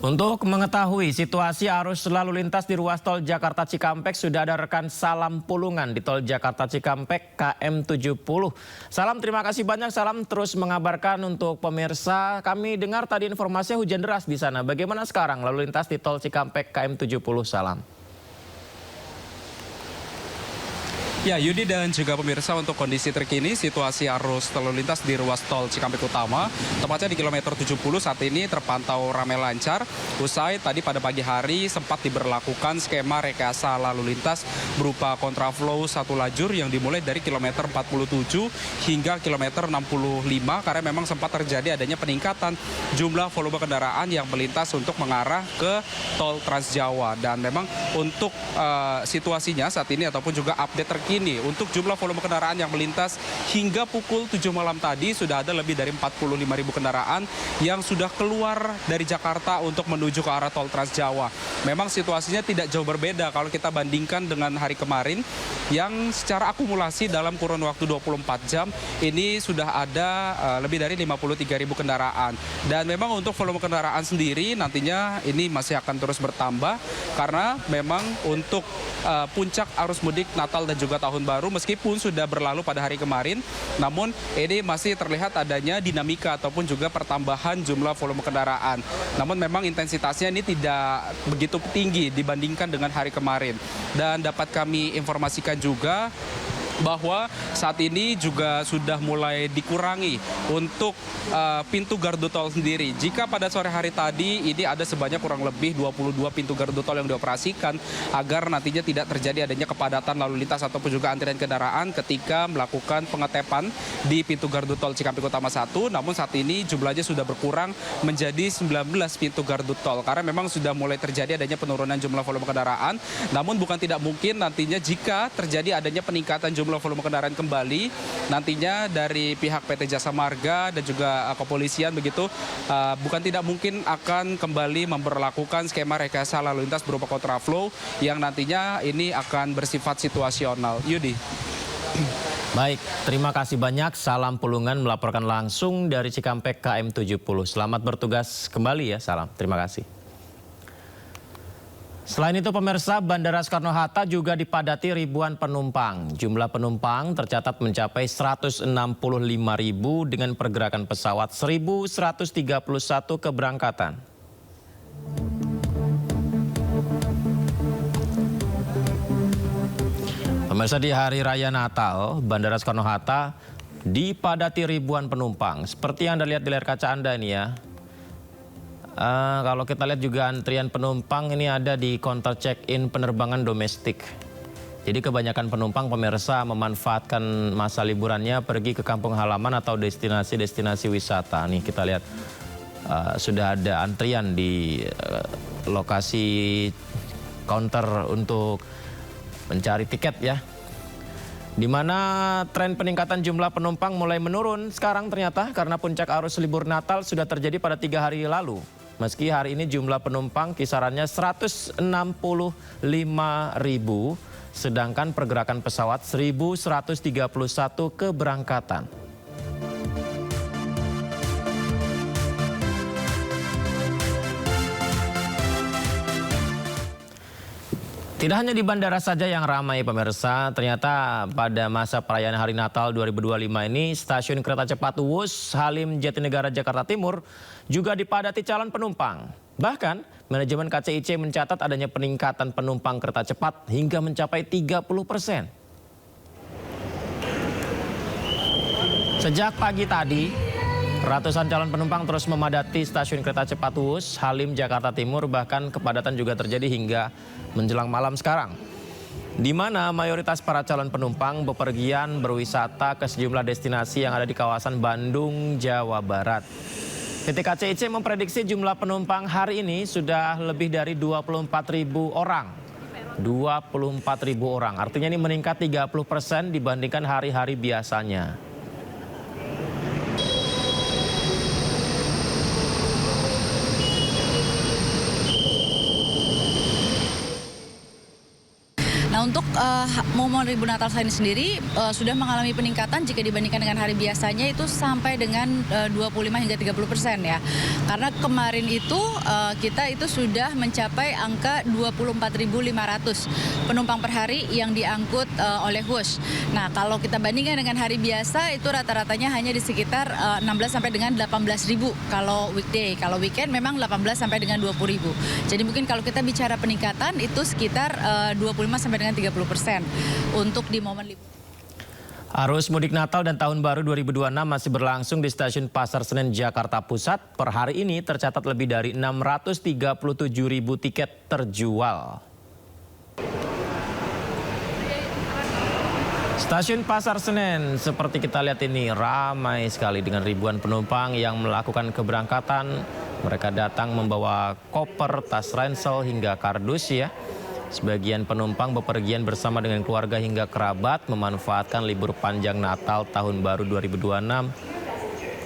Untuk mengetahui situasi arus lalu lintas di ruas tol Jakarta Cikampek, sudah ada rekan Salam Pulungan di tol Jakarta Cikampek KM 70. Salam, terima kasih banyak. Salam terus mengabarkan untuk pemirsa. Kami dengar tadi informasinya hujan deras di sana. Bagaimana sekarang lalu lintas di tol Cikampek KM 70? Salam. Ya, Yudi dan juga pemirsa, untuk kondisi terkini situasi arus lalu lintas di ruas tol Cikampek Utama, tepatnya di kilometer 70 saat ini terpantau ramai lancar. Usai tadi pada pagi hari sempat diberlakukan skema rekayasa lalu lintas berupa kontraflow satu lajur yang dimulai dari kilometer 47 hingga kilometer 65 karena memang sempat terjadi adanya peningkatan jumlah volume kendaraan yang melintas untuk mengarah ke tol Trans Jawa. Dan memang untuk situasinya saat ini ataupun juga update terkini untuk jumlah volume kendaraan yang melintas hingga pukul 7 malam tadi sudah ada lebih dari 45.000 kendaraan yang sudah keluar dari Jakarta untuk menuju ke arah tol Trans Jawa. Memang situasinya tidak jauh berbeda kalau kita bandingkan dengan hari kemarin yang secara akumulasi dalam kurun waktu 24 jam ini sudah ada lebih dari 53.000 kendaraan. Dan memang untuk volume kendaraan sendiri nantinya ini masih akan terus bertambah karena memang untuk puncak arus mudik Natal dan juga Tahun Baru meskipun sudah berlalu pada hari kemarin, namun ini masih terlihat adanya dinamika ataupun juga pertambahan jumlah volume kendaraan. Namun memang intensitasnya ini tidak begitu tinggi dibandingkan dengan hari kemarin. Dan dapat kami informasikan juga bahwa saat ini juga sudah mulai dikurangi untuk pintu gardu tol sendiri. Jika pada sore hari tadi ini ada sebanyak kurang lebih 22 pintu gardu tol yang dioperasikan agar nantinya tidak terjadi adanya kepadatan lalu lintas ataupun juga antrian kendaraan ketika melakukan pengetepan di pintu gardu tol Cikampek Utama 1. Namun saat ini jumlahnya sudah berkurang menjadi 19 pintu gardu tol karena memang sudah mulai terjadi adanya penurunan jumlah volume kendaraan. Namun bukan tidak mungkin nantinya jika terjadi adanya peningkatan jumlah volume kendaraan kembali, nantinya dari pihak PT Jasa Marga dan juga kepolisian begitu bukan tidak mungkin akan kembali memberlakukan skema rekayasa lalu lintas berupa kontraflow yang nantinya ini akan bersifat situasional. Yudi. Baik, terima kasih banyak. Salam Pulungan melaporkan langsung dari Cikampek KM 70. Selamat bertugas kembali ya. Salam, terima kasih. Selain itu pemirsa, Bandara Soekarno-Hatta juga dipadati ribuan penumpang. Jumlah penumpang tercatat mencapai 165.000 dengan pergerakan pesawat 1.131 keberangkatan. Pemirsa, di Hari Raya Natal, Bandara Soekarno-Hatta dipadati ribuan penumpang. Seperti yang Anda lihat di layar kaca Anda ini ya. Kalau kita lihat juga antrian penumpang ini ada di counter check-in penerbangan domestik. Jadi kebanyakan penumpang pemirsa memanfaatkan masa liburannya pergi ke kampung halaman atau destinasi-destinasi wisata. Nih kita lihat sudah ada antrian di lokasi counter untuk mencari tiket ya. Di mana tren peningkatan jumlah penumpang mulai menurun sekarang ternyata karena puncak arus libur Natal sudah terjadi pada 3 hari lalu. Meski hari ini jumlah penumpang kisarannya 165.000, sedangkan pergerakan pesawat 1.131 keberangkatan. Tidak hanya di bandara saja yang ramai pemirsa, ternyata pada masa perayaan Hari Natal 2025 ini stasiun kereta cepat Wus Halim Jatinegara Jakarta Timur juga dipadati calon penumpang. Bahkan manajemen KCIC mencatat adanya peningkatan penumpang kereta cepat hingga mencapai 30%. Sejak pagi tadi, ratusan calon penumpang terus memadati stasiun kereta cepat Wus Halim Jakarta Timur, bahkan kepadatan juga terjadi hingga menjelang malam sekarang. Di mana mayoritas para calon penumpang bepergian berwisata ke sejumlah destinasi yang ada di kawasan Bandung, Jawa Barat. PT KCIC memprediksi jumlah penumpang hari ini sudah lebih dari 24.000 orang. 24.000 orang, artinya ini meningkat 30% dibandingkan hari-hari biasanya. Nah, untuk momen Libur Natal ini sendiri sudah mengalami peningkatan jika dibandingkan dengan hari biasanya itu sampai dengan 25 hingga 30% ya. Karena kemarin itu kita itu sudah mencapai angka 24.500 penumpang per hari yang diangkut oleh Wush. Nah, kalau kita bandingkan dengan hari biasa itu rata-ratanya hanya di sekitar 16 sampai dengan 18.000 kalau weekday. Kalau weekend memang 18 sampai dengan 20.000. Jadi mungkin kalau kita bicara peningkatan itu sekitar 25 sampai dengan 30% untuk di momen libur. Arus mudik Natal dan Tahun Baru 2026 masih berlangsung di Stasiun Pasar Senen, Jakarta Pusat. Per hari ini tercatat lebih dari 637.000 tiket terjual. Stasiun Pasar Senen seperti kita lihat ini ramai sekali dengan ribuan penumpang yang melakukan keberangkatan. Mereka datang membawa koper, tas ransel hingga kardus ya. Sebagian penumpang bepergian bersama dengan keluarga hingga kerabat memanfaatkan libur panjang Natal Tahun Baru 2026.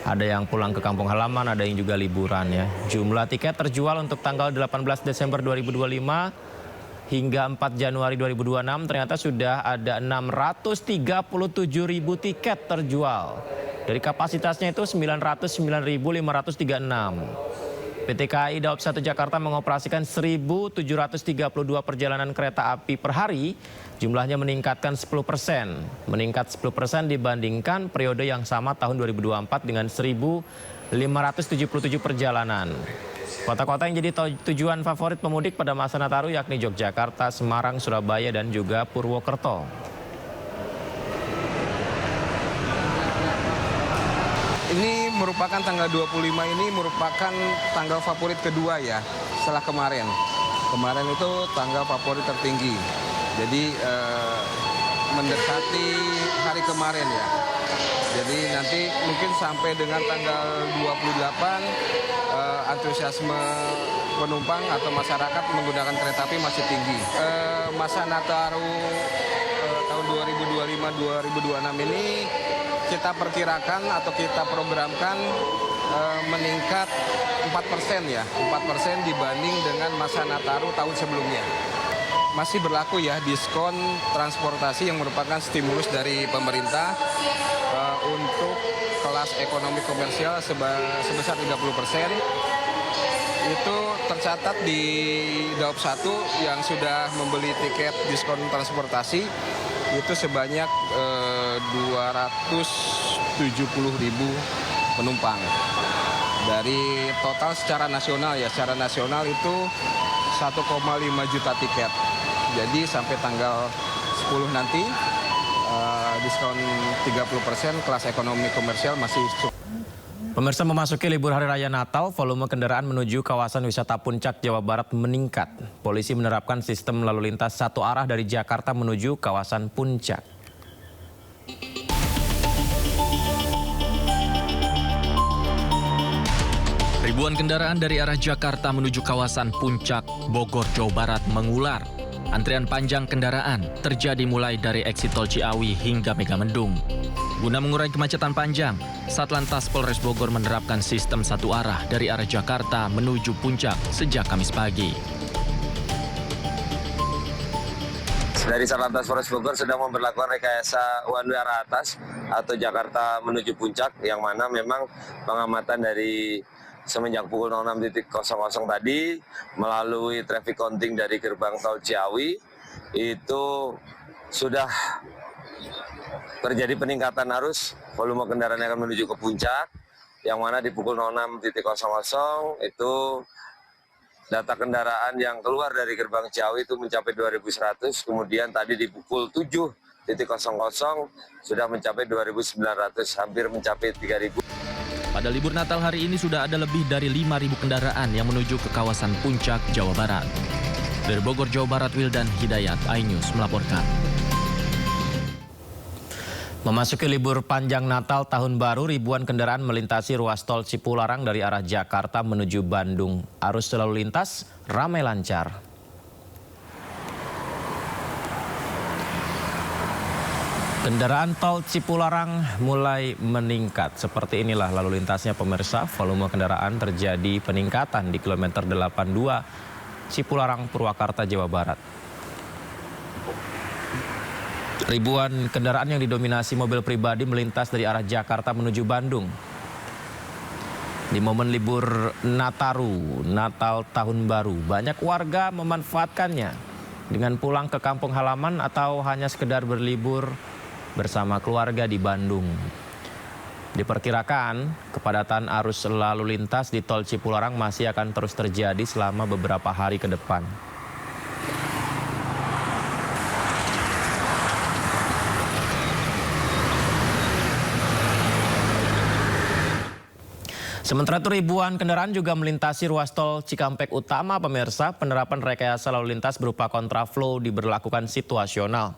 Ada yang pulang ke kampung halaman, ada yang juga liburan ya. Jumlah tiket terjual untuk tanggal 18 Desember 2025 hingga 4 Januari 2026 ternyata sudah ada 637.000 tiket terjual. Dari kapasitasnya itu 909.536. PT KAI Daob 1 Jakarta mengoperasikan 1.732 perjalanan kereta api per hari. Jumlahnya meningkatkan 10%. Meningkat 10% dibandingkan periode yang sama tahun 2024 dengan 1.577 perjalanan. Kota-kota yang jadi tujuan favorit pemudik pada masa Nataru yakni Yogyakarta, Semarang, Surabaya, dan juga Purwokerto. Ini merupakan tanggal 25 ini merupakan tanggal favorit kedua ya setelah kemarin. Kemarin itu tanggal favorit tertinggi. Jadi mendekati hari kemarin ya. Jadi nanti mungkin sampai dengan tanggal 28 antusiasme penumpang atau masyarakat menggunakan kereta api masih tinggi. Masa Nataru tahun 2025-2026 ini kita perkirakan atau kita programkan meningkat 4% ya, 4% dibanding dengan masa Nataru tahun sebelumnya. Masih berlaku ya diskon transportasi yang merupakan stimulus dari pemerintah untuk kelas ekonomi komersial sebesar 30%. Itu tercatat di Daob 1 yang sudah membeli tiket diskon transportasi itu sebanyak 270.000 penumpang. Dari total secara nasional ya, secara nasional itu 1,5 juta tiket. Jadi sampai tanggal 10 nanti diskon 30% kelas ekonomi komersial masih cukup. Pemirsa, memasuki libur Hari Raya Natal, volume kendaraan menuju kawasan wisata Puncak, Jawa Barat meningkat. Polisi menerapkan sistem lalu lintas satu arah dari Jakarta menuju kawasan Puncak. Ribuan kendaraan dari arah Jakarta menuju kawasan Puncak, Bogor, Jawa Barat mengular. Antrian panjang kendaraan terjadi mulai dari eksit tol Ciawi hingga Megamendung. Guna mengurai kemacetan panjang, Satlantas Polres Bogor menerapkan sistem satu arah dari arah Jakarta menuju Puncak sejak Kamis pagi. Dari Satlantas Polres Bogor sedang memberlakukan rekayasa one way arah atas atau Jakarta menuju Puncak, yang mana memang pengamatan dari semenjak pukul 06.00 tadi melalui traffic counting dari gerbang tol Ciawi itu sudah terjadi peningkatan arus volume kendaraan yang akan menuju ke Puncak, yang mana di pukul 06.00 itu data kendaraan yang keluar dari gerbang Ciawi itu mencapai 2.100, kemudian tadi di pukul 7.00 sudah mencapai 2.900, hampir mencapai 3.000. Pada libur Natal hari ini sudah ada lebih dari 5.000 kendaraan yang menuju ke kawasan Puncak, Jawa Barat. Dari Bogor, Jawa Barat, Wildan Hidayat, iNews melaporkan. Memasuki libur panjang Natal Tahun Baru, ribuan kendaraan melintasi ruas tol Cipularang dari arah Jakarta menuju Bandung. Arus lalu lintas ramai lancar. Kendaraan tol Cipularang mulai meningkat. Seperti inilah lalu lintasnya pemirsa. Volume kendaraan terjadi peningkatan di kilometer 82 Cipularang, Purwakarta, Jawa Barat. Ribuan kendaraan yang didominasi mobil pribadi melintas dari arah Jakarta menuju Bandung. Di momen libur Nataru, Natal Tahun Baru, banyak warga memanfaatkannya dengan pulang ke kampung halaman atau hanya sekedar berlibur bersama keluarga di Bandung. Diperkirakan kepadatan arus lalu lintas di Tol Cipularang masih akan terus terjadi selama beberapa hari ke depan. Sementara itu ribuan kendaraan juga melintasi ruas tol Cikampek Utama, pemirsa. Penerapan rekayasa lalu lintas berupa kontraflow diberlakukan situasional.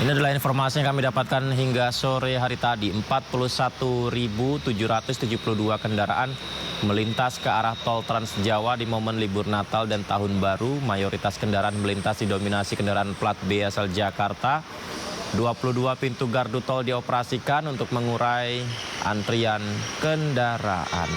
Ini adalah informasi yang kami dapatkan hingga sore hari tadi. 41.772 kendaraan melintas ke arah tol Trans Jawa di momen libur Natal dan Tahun Baru. Mayoritas kendaraan melintas didominasi kendaraan plat B asal Jakarta. 22 pintu gardu tol dioperasikan untuk mengurai antrian kendaraan.